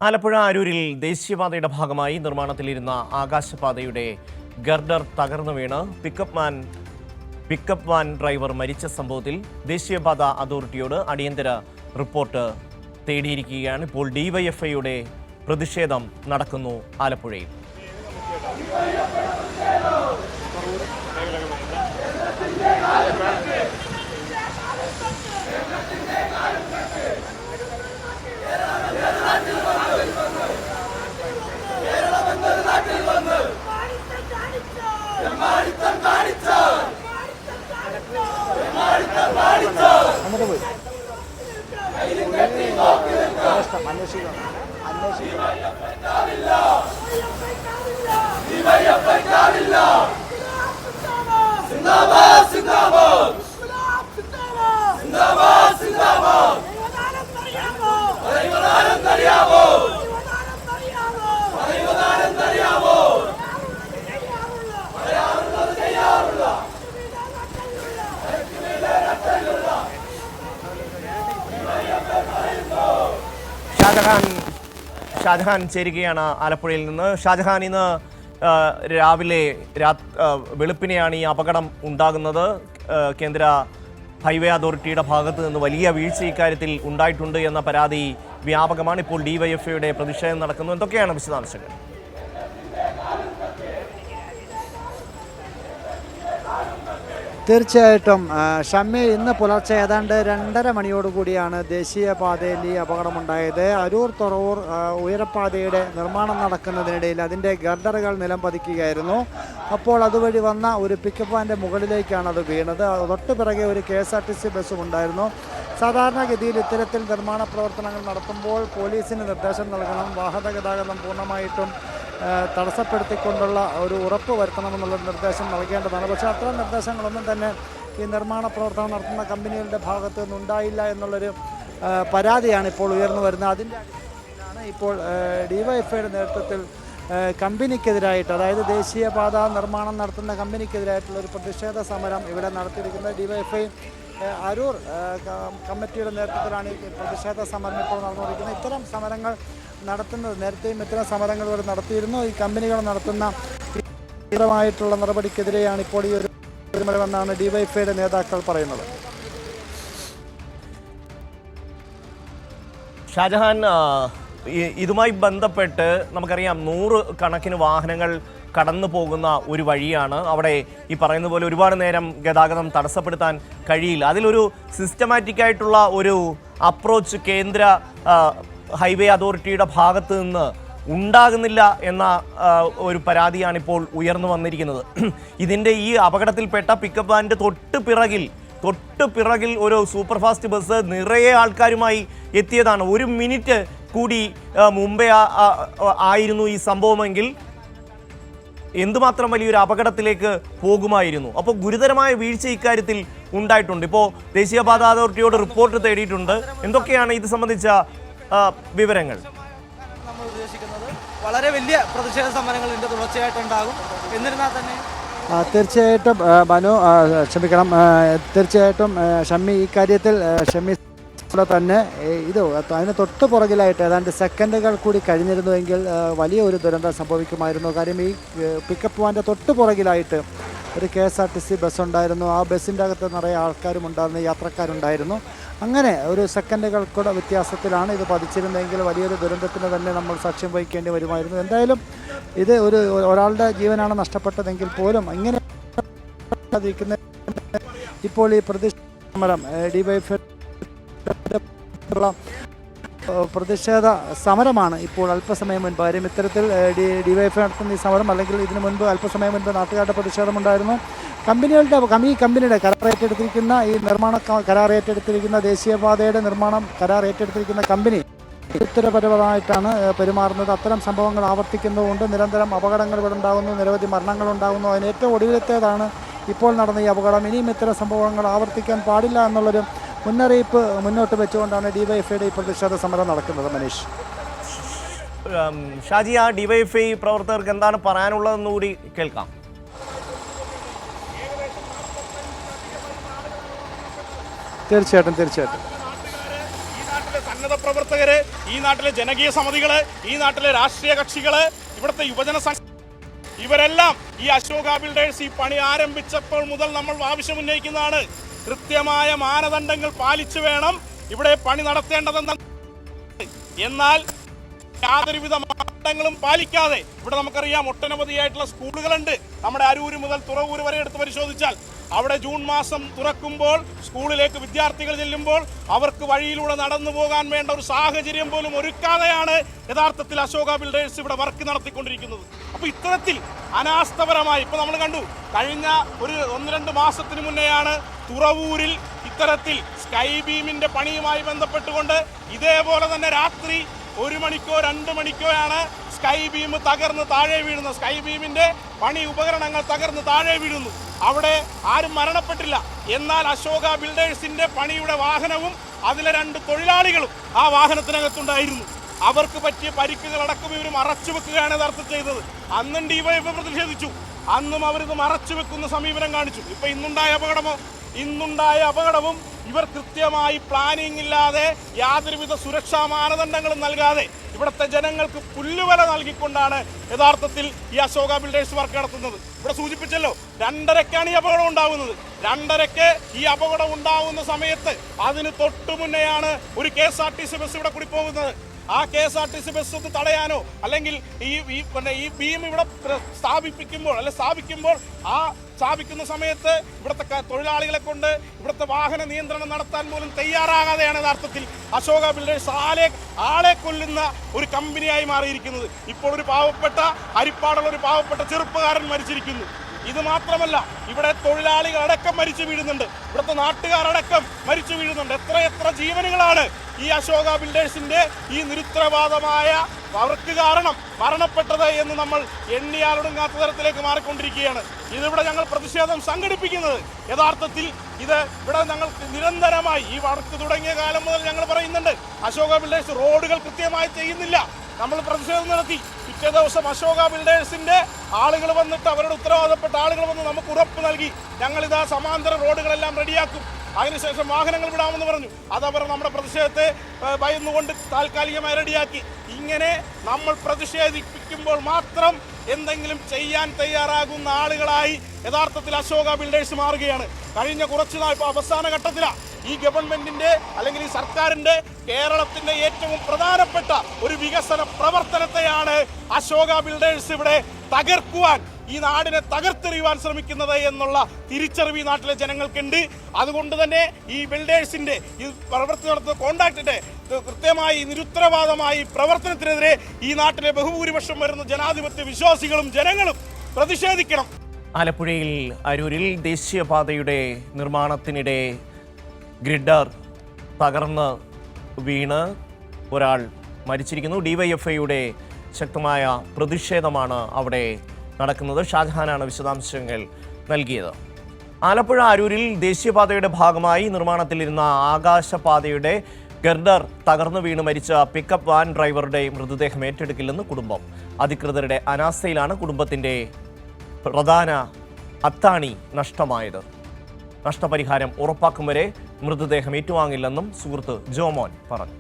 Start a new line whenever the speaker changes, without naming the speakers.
ആലപ്പുഴ അരൂരിൽ ദേശീയപാതയുടെ ഭാഗമായി നിർമ്മാണത്തിലിരുന്ന ആകാശപാതയുടെ ഗർഡർ തകർന്നു വീണ് പിക്കപ്പ് വാൻ ഡ്രൈവർ മരിച്ച സംഭവത്തിൽ ദേശീയപാത അതോറിറ്റിയോട് അടിയന്തര റിപ്പോർട്ട് തേടിയിരിക്കുകയാണ്. ഇപ്പോൾ ഡിവൈഎഫ്ഐയുടെ പ്രതിഷേധം നടക്കുന്നു ആലപ്പുഴയിൽ. ഷാജഹാൻ ചേരുകയാണ് ആലപ്പുഴയിൽ നിന്ന്. ഷാജഹാൻ, ഇന്ന് രാവിലെ വെളുപ്പിനെയാണ് ഈ അപകടം ഉണ്ടാകുന്നത്. കേന്ദ്ര ഹൈവേ അതോറിറ്റിയുടെ ഭാഗത്ത് നിന്ന് വലിയ വീഴ്ച ഇക്കാര്യത്തിൽ ഉണ്ടായിട്ടുണ്ട് എന്ന പരാതി വ്യാപകമാണ്. ഇപ്പോൾ ഡിവൈഎഫ്ഐയുടെ പ്രതിഷേധം നടക്കുന്നു. എന്തൊക്കെയാണ് വിശദാംശങ്ങൾ?
തീർച്ചയായിട്ടും ഷമ്മി, ഇന്ന് പുലർച്ചെ ഏതാണ്ട് 2:30 മണിയോടുകൂടിയാണ് ദേശീയപാതയിൽ ഈ അപകടമുണ്ടായത്. അരൂർ തുറവൂർ ഉയരപ്പാതയുടെ നിർമ്മാണം നടക്കുന്നതിനിടയിൽ അതിൻ്റെ ഗർഡറുകൾ നിലം പതിക്കുകയായിരുന്നു. അപ്പോൾ അതുവഴി വന്ന ഒരു പിക്കപ്പ് വാൻ്റെ മുകളിലേക്കാണ് അത് വീണത്. തൊട്ട് പിറകെ ഒരു KSRTC ബസ്സും ഉണ്ടായിരുന്നു. സാധാരണഗതിയിൽ ഇത്തരത്തിൽ നിർമ്മാണ പ്രവർത്തനങ്ങൾ നടത്തുമ്പോൾ പോലീസിന് നിർദ്ദേശം നൽകണം, വാഹന ഗതാഗതം പൂർണ്ണമായിട്ടും തടസ്സപ്പെടുത്തിക്കൊണ്ടുള്ള ഒരു ഉറപ്പ് വരുത്തണമെന്നുള്ള നിർദ്ദേശം നൽകേണ്ടതാണ്. പക്ഷേ അത്തരം നിർദ്ദേശങ്ങളൊന്നും തന്നെ ഈ നിർമ്മാണ പ്രവർത്തനം നടത്തുന്ന കമ്പനികളുടെ ഭാഗത്തു നിന്നുണ്ടായില്ല എന്നുള്ളൊരു പരാതിയാണ് ഇപ്പോൾ ഉയർന്നു വരുന്നത്. അതിൻ്റെ അടിസ്ഥാനത്തിലാണ് ഇപ്പോൾ ഡിവൈഎഫ്ഐയുടെ നേതൃത്വത്തിൽ കമ്പനിക്കെതിരായിട്ട്, അതായത് ദേശീയപാത നിർമ്മാണം നടത്തുന്ന കമ്പനിക്കെതിരായിട്ടുള്ളൊരു പ്രതിഷേധ സമരം ഇവിടെ നടത്തിയിരിക്കുന്നത്. ഡിവൈഎഫ്ഐ അരൂർ കമ്മിറ്റിയുടെ നേതൃത്വത്തിലാണ് ഈ പ്രതിഷേധ സമരം ഇപ്പോൾ നടന്നുകൊണ്ടിരിക്കുന്നത്. ഇത്തരം സമരങ്ങൾ നടത്തുന്നത്, നേരത്തെയും ഇത്തരം സമരങ്ങൾ ഇവിടെ നടത്തിയിരുന്നു. ഈ കമ്പനികൾ നടത്തുന്ന തീവ്രമായിട്ടുള്ള നടപടിക്കെതിരെയാണ് ഇപ്പോൾ ഈ ഒരു സമരമെന്നാണ് ഡിവൈഎഫ്ഐയുടെ നേതാക്കൾ പറയുന്നത്.
ഷാജഹാൻ, ഇതുമായി ബന്ധപ്പെട്ട് നമുക്കറിയാം 100 കണക്കിന് വാഹനങ്ങൾ കടന്നു പോകുന്ന ഒരു വഴിയാണ്. അവിടെ ഈ പറയുന്ന പോലെ ഒരുപാട് നേരം ഗതാഗതം തടസ്സപ്പെടുത്താൻ കഴിയില്ല. അതിലൊരു സിസ്റ്റമാറ്റിക് ആയിട്ടുള്ള ഒരു അപ്രോച്ച് കേന്ദ്ര ഹൈവേ അതോറിറ്റിയുടെ ഭാഗത്ത് നിന്ന് ഉണ്ടാകുന്നില്ല എന്ന ഒരു പരാതിയാണ് ഇപ്പോൾ ഉയർന്നു വന്നിരിക്കുന്നത്. ഇതിൻ്റെ ഈ അപകടത്തിൽപ്പെട്ട പിക്കപ്പ് വാൻ്റെ തൊട്ട് പിറകിൽ ഒരു സൂപ്പർ ഫാസ്റ്റ് ബസ് നിറയെ ആൾക്കാരുമായി എത്തിയതാണ്. 1 മിനിറ്റ് കൂടി മുമ്പേ ആയിരുന്നു ഈ സംഭവമെങ്കിൽ എന്തുമാത്രം വലിയൊരു അപകടത്തിലേക്ക് പോകുമായിരുന്നു. അപ്പോൾ ഗുരുതരമായ വീഴ്ച ഇക്കാര്യത്തിൽ ഉണ്ടായിട്ടുണ്ട്. ഇപ്പോൾ ദേശീയപാത അതോറിറ്റിയോട് റിപ്പോർട്ട് തേടിയിട്ടുണ്ട്. എന്തൊക്കെയാണ് ഇത് സംബന്ധിച്ച വിവരങ്ങൾ?
നമ്മൾ ഉദ്ദേശിക്കുന്നത് വളരെ വലിയ പ്രതിഷേധ സമരങ്ങൾ ഇതിൻ്റെ തുടർച്ചയായിട്ടുണ്ടാകും. എന്നിരുന്നാൽ തന്നെ
തീർച്ചയായിട്ടും ക്ഷമിക്കണം, തീർച്ചയായിട്ടും ഷമ്മി, ഈ കാര്യത്തിൽ ഷമ്മി തന്നെ ഇത് അതിന് തൊട്ട് പുറകിലായിട്ട് ഏതാണ്ട് സെക്കൻഡുകൾ കൂടി കഴിഞ്ഞിരുന്നുവെങ്കിൽ വലിയ ഒരു ദുരന്തം സംഭവിക്കുമായിരുന്നു. കാര്യം ഈ പിക്കപ്പ് വാൻ്റെ തൊട്ട് പുറകിലായിട്ട് ഒരു KSRTC ബസ് ഉണ്ടായിരുന്നു. ആ ബസ്സിൻ്റെ അകത്ത് നിറയെ ആൾക്കാരും ഉണ്ടായിരുന്നു, യാത്രക്കാരുണ്ടായിരുന്നു. അങ്ങനെ ഒരു സെക്കൻഡുകൾക്കൂടെ വ്യത്യാസത്തിലാണ് ഇത് പതിച്ചിരുന്നതെങ്കിൽ വലിയൊരു ദുരന്തത്തിന് തന്നെ നമ്മൾ സാക്ഷ്യം വഹിക്കേണ്ടി വരുമായിരുന്നു. എന്തായാലും ഇത് ഒരാളുടെ ജീവനാണ് നഷ്ടപ്പെട്ടതെങ്കിൽ പോലും ഇങ്ങനെ ഇപ്പോൾ ഈ പ്രതിഷേധ സമരം ഡിവൈഎഫ്ഐ പ്രതിഷേധ സമരമാണ് ഇപ്പോൾ അല്പസമയം മുൻപ്. കാര്യം ഇത്തരത്തിൽ ഡിവൈഎഫ്ഐ നടത്തുന്ന ഈ സമരം, അല്ലെങ്കിൽ ഇതിനു മുൻപ് അല്പസമയം മുൻപ് നാട്ടുകാരുടെ പ്രതിഷേധമുണ്ടായിരുന്നു. ഈ കമ്പനിയുടെ കരാർ ഏറ്റെടുത്തിരിക്കുന്ന ഈ നിർമ്മാണ കരാർ ഏറ്റെടുത്തിരിക്കുന്ന ദേശീയപാതയുടെ നിർമ്മാണം കരാർ ഏറ്റെടുത്തിരിക്കുന്ന കമ്പനി ഉത്തരപരമായിട്ടാണ് പെരുമാറുന്നത്. അത്തരം സംഭവങ്ങൾ ആവർത്തിക്കുന്നതുകൊണ്ട് നിരന്തരം അപകടങ്ങൾ ഇവിടെ ഉണ്ടാകുന്നു, നിരവധി മരണങ്ങൾ ഉണ്ടാകുന്നു. അതിന് ഏറ്റവും ഒടുവിലത്തേതാണ് ഇപ്പോൾ നടന്ന ഈ അപകടം. ഇനിയും ഇത്തരം സംഭവങ്ങൾ ആവർത്തിക്കാൻ പാടില്ല എന്നുള്ളൊരു മുന്നറിയിപ്പ് മുന്നോട്ട് വെച്ചുകൊണ്ടാണ് ഡിവൈഎഫ്ഐയുടെ ഈ പ്രതിഷേധ സമരം നടക്കുന്നത്. മനീഷ്,
ഷാജി, ആ ഡിവൈഎഫ്ഐ പ്രവർത്തകർക്ക് എന്താണ് പറയാനുള്ളതെന്ന് കൂടി കേൾക്കാം.
തീർച്ചയായിട്ടും
ഈ നാട്ടിലെ സന്നദ്ധ പ്രവർത്തകര്, ഈ നാട്ടിലെ ജനകീയ സമിതികള്, ഈ നാട്ടിലെ രാഷ്ട്രീയ കക്ഷികള്, ഇവിടുത്തെ യുവജന സംഘ ഇവരെല്ലാം ഈ അശോക ബിൽഡേഴ്സ് ഈ പണി ആരംഭിച്ചപ്പോൾ മുതൽ നമ്മൾ ആവശ്യം ഉന്നയിക്കുന്നതാണ്. കൃത്യമായ മാനദണ്ഡങ്ങൾ പാലിച്ചു വേണം ഇവിടെ പണി നടത്തേണ്ടതെന്ന്. എന്നാൽ യാതൊരുവിധ മാനദണ്ഡങ്ങളും പാലിക്കാതെ ഇവിടെ നമുക്കറിയാം ഒട്ടനവധിയായിട്ടുള്ള സ്കൂളുകളുണ്ട്. നമ്മുടെ അരൂര് മുതൽ തുറവൂര് വരെ എടുത്ത് പരിശോധിച്ചാൽ അവിടെ ജൂൺ മാസം തുറക്കുമ്പോൾ സ്കൂളിലേക്ക് വിദ്യാർത്ഥികൾ ചെല്ലുമ്പോൾ അവർക്ക് വഴിയിലൂടെ നടന്നു പോകാൻ വേണ്ട ഒരു സാഹചര്യം പോലും ഒരുക്കാതെയാണ് യഥാർത്ഥത്തിൽ അശോക ബിൽഡേഴ്സ് ഇവിടെ വർക്ക് നടത്തിക്കൊണ്ടിരിക്കുന്നത്. അപ്പോൾ ഇത്തരത്തിൽ അനാസ്ഥപരമായി ഇപ്പോൾ നമ്മൾ കണ്ടു, കഴിഞ്ഞ ഒരു 1-2 മാസത്തിന് മുന്നെയാണ് തുറവൂരിൽ ഇത്തരത്തിൽ സ്കൈ ബീമിന്റെ പണിയുമായി ബന്ധപ്പെട്ടുകൊണ്ട് ഇതേപോലെ തന്നെ രാത്രി 1 മണിക്കോ 2 മണിക്കോയാണ് സ്കൈ ബീം തകർന്ന് താഴെ വീഴുന്നു. സ്കൈ ബീമിന്റെ പണി ഉപകരണങ്ങൾ തകർന്ന് താഴെ വീഴുന്നു. അവിടെ ആരും മരണപ്പെട്ടില്ല. എന്നാൽ അശോക ബിൽഡേഴ്സിന്റെ പണിയുടെ വാഹനവും അതിലെ 2 തൊഴിലാളികളും ആ വാഹനത്തിനകത്തുണ്ടായിരുന്നു. അവർക്ക് പറ്റിയ പരിക്കുകളടക്കം ഇവർ മറച്ചു വെക്കുകയാണ് യഥാർത്ഥം ചെയ്തത്. അന്നും ഡിവൈഎഫ് പ്രതിഷേധിച്ചു, അന്നും അവരിത് മറച്ചു വെക്കുന്ന സമീപനം കാണിച്ചു. ഇപ്പൊ ഇന്നുണ്ടായ അപകടവും ഇവർ കൃത്യമായി പ്ലാനിംഗ് ഇല്ലാതെ യാതൊരുവിധ സുരക്ഷാ മാനദണ്ഡങ്ങളും നൽകാതെ ഇവിടുത്തെ ജനങ്ങൾക്ക് പുല്ലുവില നൽകിക്കൊണ്ടാണ് യഥാർത്ഥത്തിൽ ഈ അശോക ബിൽഡേഴ്സ് വർക്ക് നടത്തുന്നത്. ഇവിടെ സൂചിപ്പിച്ചല്ലോ, 2:30ക്കാണ് ഈ അപകടം ഉണ്ടാവുന്നത്. 2:30ക്ക് ഈ അപകടം ഉണ്ടാവുന്ന സമയത്ത് അതിന് തൊട്ടു മുന്നെയാണ് ഒരു KSRTC ബസ് ഇവിടെ കൂടി പോകുന്നത്. ആ KSRTC ബസ് ഒന്ന് തടയാനോ അല്ലെങ്കിൽ ഈ ബീം ഇവിടെ സ്ഥാപിക്കുമ്പോൾ ആ സ്ഥാപിക്കുന്ന സമയത്ത് ഇവിടുത്തെ തൊഴിലാളികളെ കൊണ്ട് ഇവിടുത്തെ വാഹന നിയന്ത്രണം നടത്താൻ പോലും തയ്യാറാകാതെയാണ് യഥാർത്ഥത്തിൽ അശോക ബിൽഡേഴ്സ് ആളെ കൊല്ലുന്ന ഒരു കമ്പനിയായി മാറിയിരിക്കുന്നത്. ഇപ്പോൾ ഒരു ഹരിപ്പാടുള്ള ഒരു പാവപ്പെട്ട ചെറുപ്പക്കാരൻ മരിച്ചിരിക്കുന്നു. ഇത് മാത്രമല്ല, ഇവിടെ തൊഴിലാളികളടക്കം മരിച്ചു വീഴുന്നുണ്ട്, ഇവിടുത്തെ നാട്ടുകാരടക്കം മരിച്ചു വീഴുന്നുണ്ട്. എത്ര ജീവനുകളാണ് ഈ അശോക ബിൽഡേഴ്സിന്റെ ഈ നിരുത്തരവാദമായ വർക്ക് കാരണം മരണപ്പെട്ടത് എന്ന് നമ്മൾ എണ്ണിയാലൊടുങ്ങാത്ത തരത്തിലേക്ക് മാറിക്കൊണ്ടിരിക്കുകയാണ്. ഇതിവിടെ ഞങ്ങൾ പ്രതിഷേധം സംഘടിപ്പിക്കുന്നത് യഥാർത്ഥത്തിൽ ഇവിടെ ഞങ്ങൾ നിരന്തരമായി ഈ വർക്ക് തുടങ്ങിയ കാലം മുതൽ ഞങ്ങൾ പറയുന്നുണ്ട്, അശോക ബിൽഡേഴ്സ് റോഡുകൾ കൃത്യമായി ചെയ്യുന്നില്ല. നമ്മൾ പ്രതിഷേധം നടത്തി. പിറ്റേ ദിവസം അശോക ബിൽഡേഴ്സിന്റെ ആളുകൾ വന്നിട്ട്, അവരുടെ ഉത്തരവാദപ്പെട്ട ആളുകൾ വന്ന് നമുക്ക് ഉറപ്പ് നൽകി, ഞങ്ങളിതാ സമാന്തര റോഡുകളെല്ലാം റെഡിയാക്കും, അതിനുശേഷം വാഹനങ്ങൾ വിടാമെന്ന് പറഞ്ഞു. അതവർ നമ്മുടെ പ്രതിഷേധത്തെ ഭയന്നുകൊണ്ട് താൽക്കാലികമായി റെഡിയാക്കി. ഇങ്ങനെ നമ്മൾ പ്രതിഷേധിപ്പിക്കുമ്പോൾ മാത്രം എന്തെങ്കിലും ചെയ്യാൻ തയ്യാറാകുന്ന ആളുകളായി യഥാർത്ഥത്തിൽ അശോക ബിൽഡേഴ്സ് മാറുകയാണ്. കഴിഞ്ഞ കുറച്ചു നാൾ ഇപ്പോൾ അവസാന ഘട്ടത്തിലാണ് ഈ ഗവൺമെന്റിന്റെ അല്ലെങ്കിൽ ഈ സർക്കാരിന്റെ കേരളത്തിന്റെ ഏറ്റവും പ്രധാനപ്പെട്ട ഒരു വികസന പ്രവർത്തനത്തെയാണ് അശോക ബിൽഡേഴ്സ് ഇവിടെ തകർക്കുവാൻ, ഈ നാടിനെ തകർത്തെറിയുവാൻ ശ്രമിക്കുന്നത് എന്നുള്ള തിരിച്ചറിവ് ഈ നാട്ടിലെ ജനങ്ങൾക്കുണ്ട്. അതുകൊണ്ട് തന്നെ ഈ ബിൽഡേഴ്സിന്റെ ഈ പ്രവർത്തി നടത്തുന്ന കോൺട്രാക്ടിന്റെ കൃത്യമായി നിരുത്തരവാദമായി പ്രവർത്തനത്തിനെതിരെ ഈ നാട്ടിലെ ബഹുഭൂരിപക്ഷം വരുന്ന ജനാധിപത്യ വിശ്വാസികളും ജനങ്ങളും പ്രതിഷേധിക്കണം.
ആലപ്പുഴയിൽ അരൂരിൽ ദേശീയപാതയുടെ നിർമ്മാണത്തിനിടെ ഗ്രിഡർ തകർന്ന് വീണ് ഒരാൾ മരിച്ചിരിക്കുന്നു. ഡിവൈഎഫ്ഐയുടെ ശക്തമായ പ്രതിഷേധമാണ് അവിടെ നടക്കുന്നത്. ഷാജഹാനാണ് വിശദാംശങ്ങൾ നൽകിയത്. ആലപ്പുഴ അരൂരിൽ ദേശീയപാതയുടെ ഭാഗമായി നിർമ്മാണത്തിലിരുന്ന ആകാശപാതയുടെ ഗർഡർ തകർന്നു വീണ് മരിച്ച പിക്കപ്പ് വാൻ ഡ്രൈവറുടെ മൃതദേഹം ഏറ്റെടുക്കില്ലെന്ന് കുടുംബം. അധികൃതരുടെ അനാസ്ഥയിലാണ് കുടുംബത്തിന്റെ പ്രധാന അത്താണി നഷ്ടമായത്. നഷ്ടപരിഹാരം ഉറപ്പാക്കും വരെ മൃതദേഹം ഏറ്റുവാങ്ങില്ലെന്നും സുഹൃത്ത് ജോമോൻ പറഞ്ഞു.